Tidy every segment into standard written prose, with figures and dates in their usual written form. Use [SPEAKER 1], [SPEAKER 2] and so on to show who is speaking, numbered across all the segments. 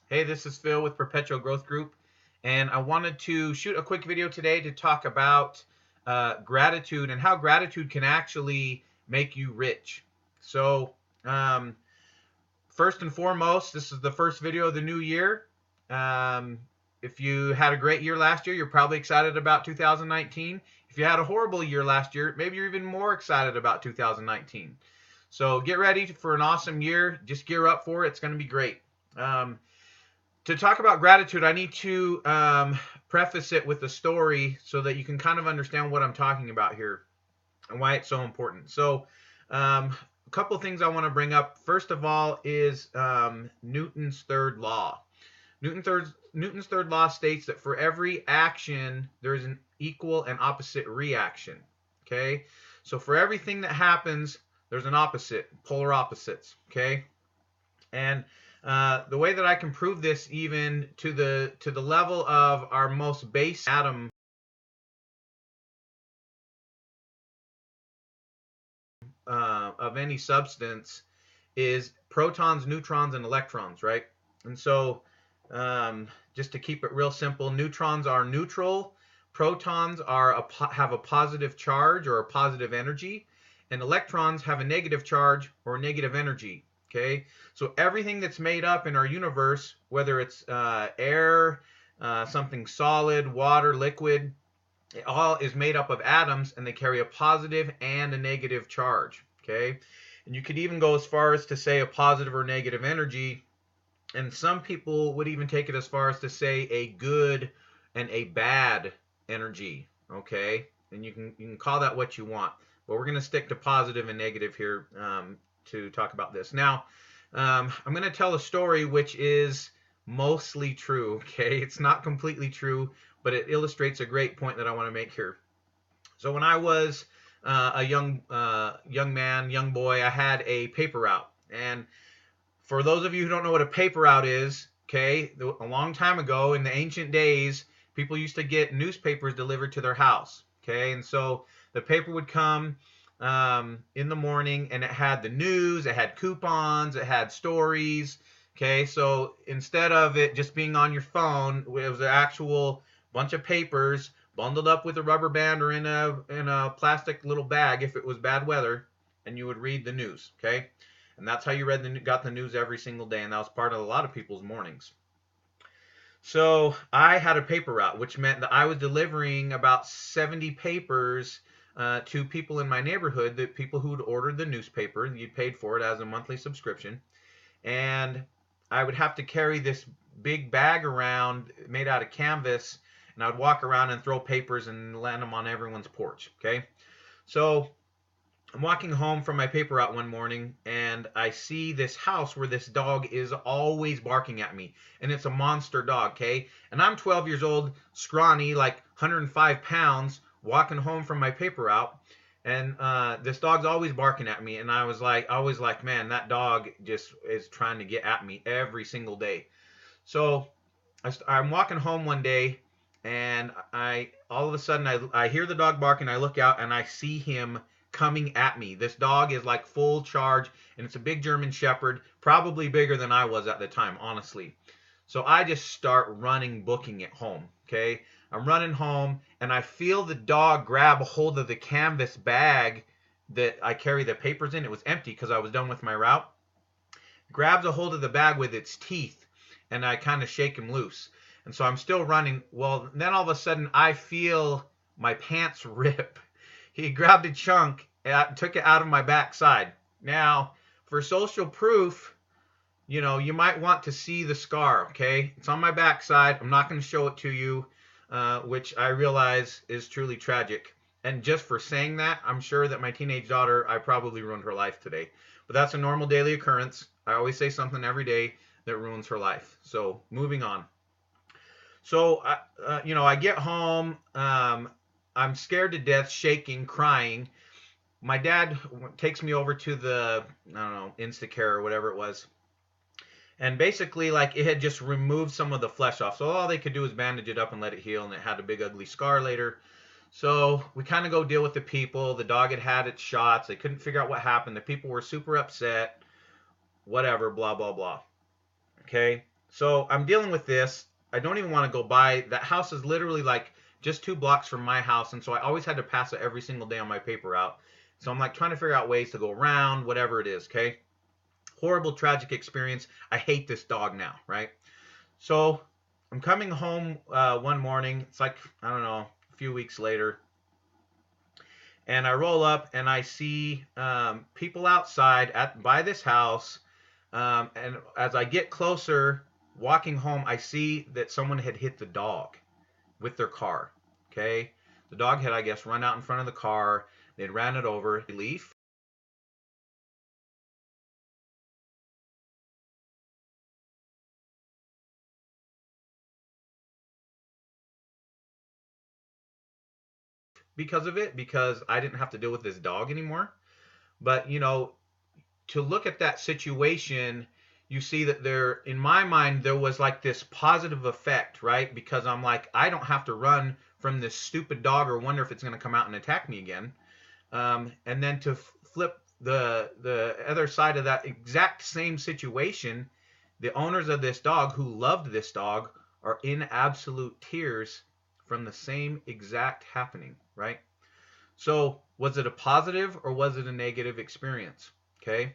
[SPEAKER 1] Hey, this is Phil with Perpetual Growth Group, and I wanted to shoot a quick video today to talk about gratitude and how gratitude can actually make you rich. So, um, first and foremost, this is the first video of the new year. Um, if you had a great year last year, you're probably excited about 2019. If you had a horrible year last year, maybe you're even more excited about 2019. So get ready for an awesome year. Just gear up for it. It's going to be great. Um, to talk about gratitude, I need to preface it with a story so that you can kind of understand what I'm talking about here and why it's so important. So, a couple of things I want to bring up. First of all, is Newton's third law. Newton's third law states that for every action, there is an equal and opposite reaction. Okay, so for everything that happens, there's an opposite, polar opposites. Okay, and the way that I can prove this even to the level of our most base atom of any substance is protons, neutrons, and electrons, right? And so, just to keep it real simple, neutrons are neutral, protons have a positive charge or a positive energy, and electrons have a negative charge or negative energy. Okay, so everything that's made up in our universe, whether it's air, something solid, water, liquid, it all is made up of atoms, and they carry a positive and a negative charge. Okay, and you could even go as far as to say a positive or negative energy, and some people would even take it as far as to say a good and a bad energy. Okay, and you can call that what you want, but we're going to stick to positive and negative here to talk about this. Now, I'm going to tell a story which is mostly true. Okay, it's not completely true, but it illustrates a great point that I want to make here. So when I was a young man, young boy, I had a paper route. And for those of you who don't know what a paper route is, okay, a long time ago in the ancient days, people used to get newspapers delivered to their house. Okay, and so the paper would come in the morning, and it had the news, it had coupons, it had stories. Okay, so instead of it just being on your phone, it was an actual bunch of papers bundled up with a rubber band or in a plastic little bag if it was bad weather, and you would read the news. Okay, and that's how you got the news every single day, and that was part of a lot of people's mornings. So I had a paper route, which meant that I was delivering about 70 papers to people in my neighborhood, the people who'd ordered the newspaper. You paid for it as a monthly subscription, and I would have to carry this big bag around made out of canvas, and I would walk around and throw papers and land them on everyone's porch. Okay, so I'm walking home from my paper route one morning, and I see this house where this dog is always barking at me, and it's a monster dog. Okay, and I'm 12 years old, scrawny, like 105 pounds, walking home from my paper route, and this dog's always barking at me, and I was always like, man, that dog just is trying to get at me every single day. So I'm walking home one day, and I all of a sudden I hear the dog barking. I look out and I see him coming at me. This dog is like full charge, and it's a big German Shepherd, probably bigger than I was at the time, honestly. So I just start running, booking it home. Okay, I'm running home, and I feel the dog grab a hold of the canvas bag that I carry the papers in. It was empty because I was done with my route. Grabs a hold of the bag with its teeth, and I kind of shake him loose. And so I'm still running. Well, then all of a sudden I feel my pants rip. He grabbed a chunk and took it out of my backside. Now, for social proof, you might want to see the scar. Okay, it's on my backside. I'm not going to show it to you, which I realize is truly tragic. And just for saying that, I'm sure that my teenage daughter, I probably ruined her life today. But that's a normal daily occurrence. I always say something every day that ruins her life. So moving on. So I get home. I'm scared to death, shaking, crying. My dad takes me over to the, I don't know, Instacare or whatever it was, and basically, like, it had just removed some of the flesh off. So all they could do was bandage it up and let it heal, and it had a big ugly scar later. So we kind of go deal with the people. The dog had its shots. They couldn't figure out what happened. The people were super upset. Whatever, blah blah blah. Okay. So I'm dealing with this. I don't even want to go by. That house is literally like just 2 blocks from my house, and so I always had to pass it every single day on my paper route. So I'm like trying to figure out ways to go around, whatever it is. Okay, horrible, tragic experience. I hate this dog now, right? So I'm coming home one morning. It's like, I don't know, a few weeks later. And I roll up and I see people outside by this house. And as I get closer, walking home, I see that someone had hit the dog with their car. Okay. The dog had, I guess, run out in front of the car. They'd ran it over. Relief. Because of it, because I didn't have to deal with this dog anymore. But, to look at that situation, you see that there, in my mind, there was like this positive effect, right? Because I'm like, I don't have to run from this stupid dog or wonder if it's going to come out and attack me again. And then to flip the other side of that exact same situation, the owners of this dog who loved this dog are in absolute tears from the same exact happening, right? So was it a positive or was it a negative experience? Okay.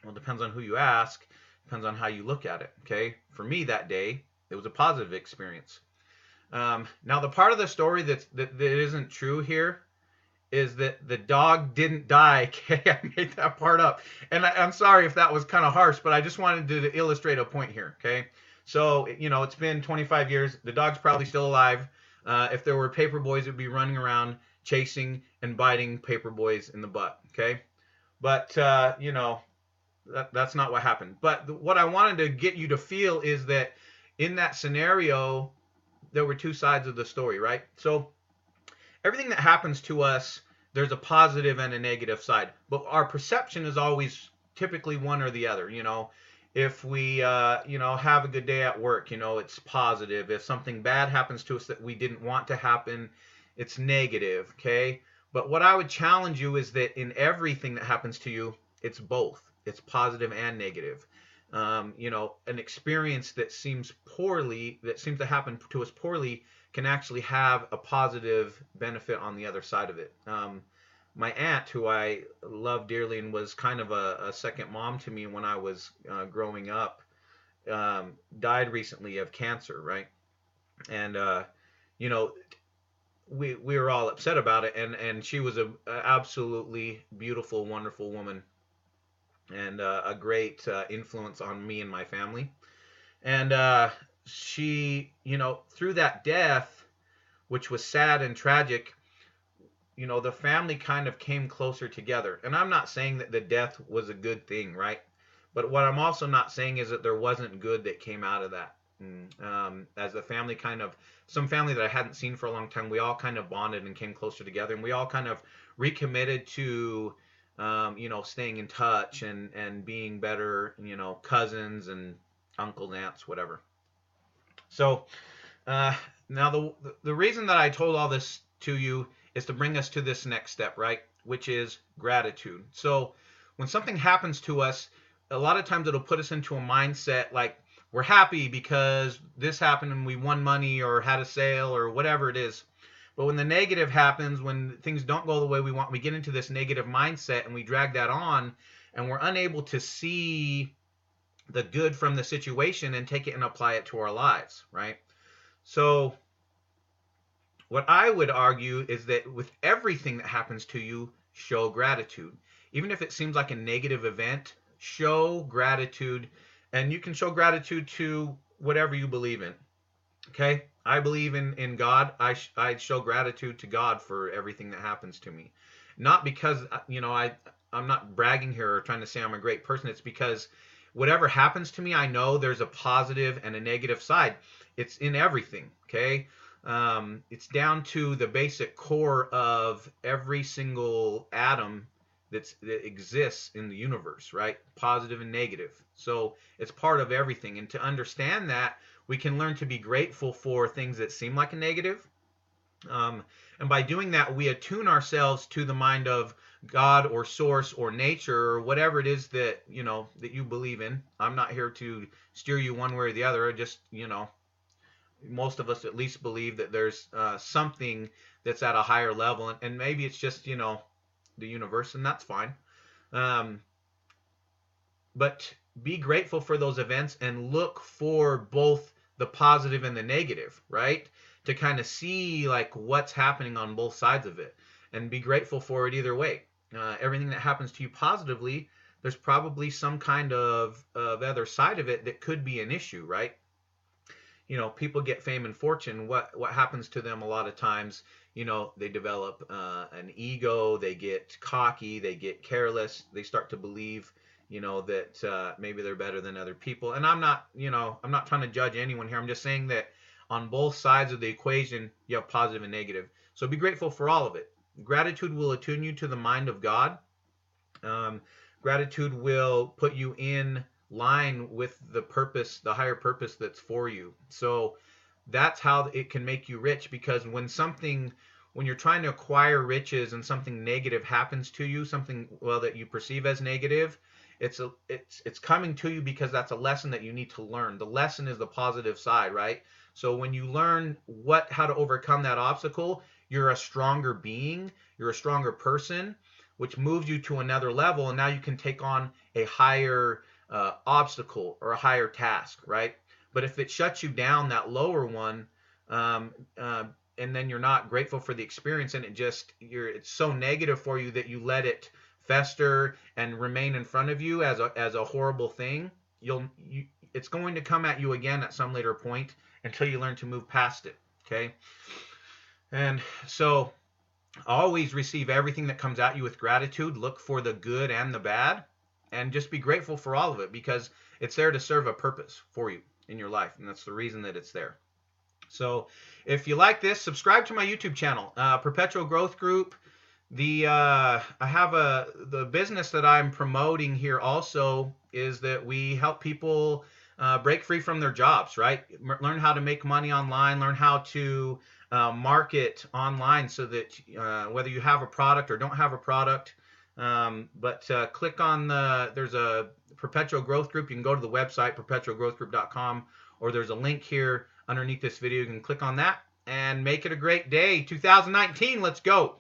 [SPEAKER 1] Well, it depends on who you ask, depends on how you look at it. Okay. For me that day, it was a positive experience. Now, the part of the story that isn't true here is that the dog didn't die. Okay. I made that part up. And I'm sorry if that was kind of harsh, but I just wanted to illustrate a point here. Okay. So, it's been 25 years. The dog's probably still alive. If there were paper boys, it would be running around chasing and biting paper boys in the butt. Okay. But, that's not what happened. But what I wanted to get you to feel is that in that scenario, there were two sides of the story, right? So everything that happens to us, there's a positive and a negative side. But our perception is always typically one or the other. If we, have a good day at work, it's positive. If something bad happens to us that we didn't want to happen, it's negative. Okay. But what I would challenge you is that in everything that happens to you, it's both. It's positive and negative. An experience that seems to happen to us poorly, can actually have a positive benefit on the other side of it. My aunt, who I love dearly and was kind of a second mom to me when I was growing up, died recently of cancer, right? And you know, we were all upset about it, and she was a absolutely beautiful, wonderful woman, and a great influence on me and my family. And she, through that death, which was sad and tragic, the family kind of came closer together. And I'm not saying that the death was a good thing, right? But what I'm also not saying is that there wasn't good that came out of that. As the family some family that I hadn't seen for a long time, we all kind of bonded and came closer together, and we all kind of recommitted to, staying in touch and being better, cousins and uncles, aunts, whatever. So uh, now the reason that I told all this to you is to bring us to this next step, right? Which is gratitude. So when something happens to us, a lot of times it'll put us into a mindset like we're happy because this happened and we won money or had a sale or whatever it is. But when the negative happens, when things don't go the way we want, we get into this negative mindset and we drag that on, and we're unable to see the good from the situation and take it and apply it to our lives, right? So what I would argue is that with everything that happens to you, show gratitude. Even if it seems like a negative event, show gratitude. And you can show gratitude to whatever you believe in. Okay? I believe in God. I show gratitude to God for everything that happens to me. Not because, I'm not bragging here or trying to say I'm a great person. It's because whatever happens to me, I know there's a positive and a negative side. It's in everything. Okay? It's down to the basic core of every single atom that exists in the universe, right? Positive and negative. So it's part of everything. And to understand that, we can learn to be grateful for things that seem like a negative, And by doing that, we attune ourselves to the mind of God or source or nature or whatever it is that, that you believe in. I'm not here to steer you one way or the other. I just, most of us at least believe that there's something that's at a higher level. And maybe it's just, the universe, and that's fine. Um, but be grateful for those events and look for both the positive and the negative, right? To kind of see like what's happening on both sides of it, and be grateful for it either way. Everything that happens to you positively, there's probably some kind of other side of it that could be an issue, right? People get fame and fortune. What happens to them a lot of times? They develop an ego. They get cocky. They get careless. They start to believe, that maybe they're better than other people. And I'm not trying to judge anyone here. I'm just saying that on both sides of the equation, you have positive and negative. So be grateful for all of it. Gratitude will attune you to the mind of God. Gratitude will put you in line with the purpose, the higher purpose that's for you. So that's how it can make you rich, because when you're trying to acquire riches and something negative happens to you, something, well, that you perceive as negative, it's coming to you because that's a lesson that you need to learn. The lesson is the positive side, right? So when you learn how to overcome that obstacle, you're a stronger being, you're a stronger person, which moves you to another level, and now you can take on a higher obstacle or a higher task, right? But if it shuts you down, that lower one, and then you're not grateful for the experience, and it's so negative for you that you let it fester and remain in front of you as a horrible thing, it's going to come at you again at some later point until you learn to move past it. Okay. And so always receive everything that comes at you with gratitude. Look for the good and the bad, and just be grateful for all of it, because it's there to serve a purpose for you in your life, and that's the reason that it's there. So if you like this, subscribe to my YouTube channel, Perpetual Growth Group. I have the business that I'm promoting here also is that we help people break free from their jobs, right? Learn how to make money online, learn how to market online, so that whether you have a product or don't have a product, but click on there's a Perpetual Growth Group. You can go to the website, perpetualgrowthgroup.com, or there's a link here underneath this video. You can click on that and make it a great day. 2019, let's go.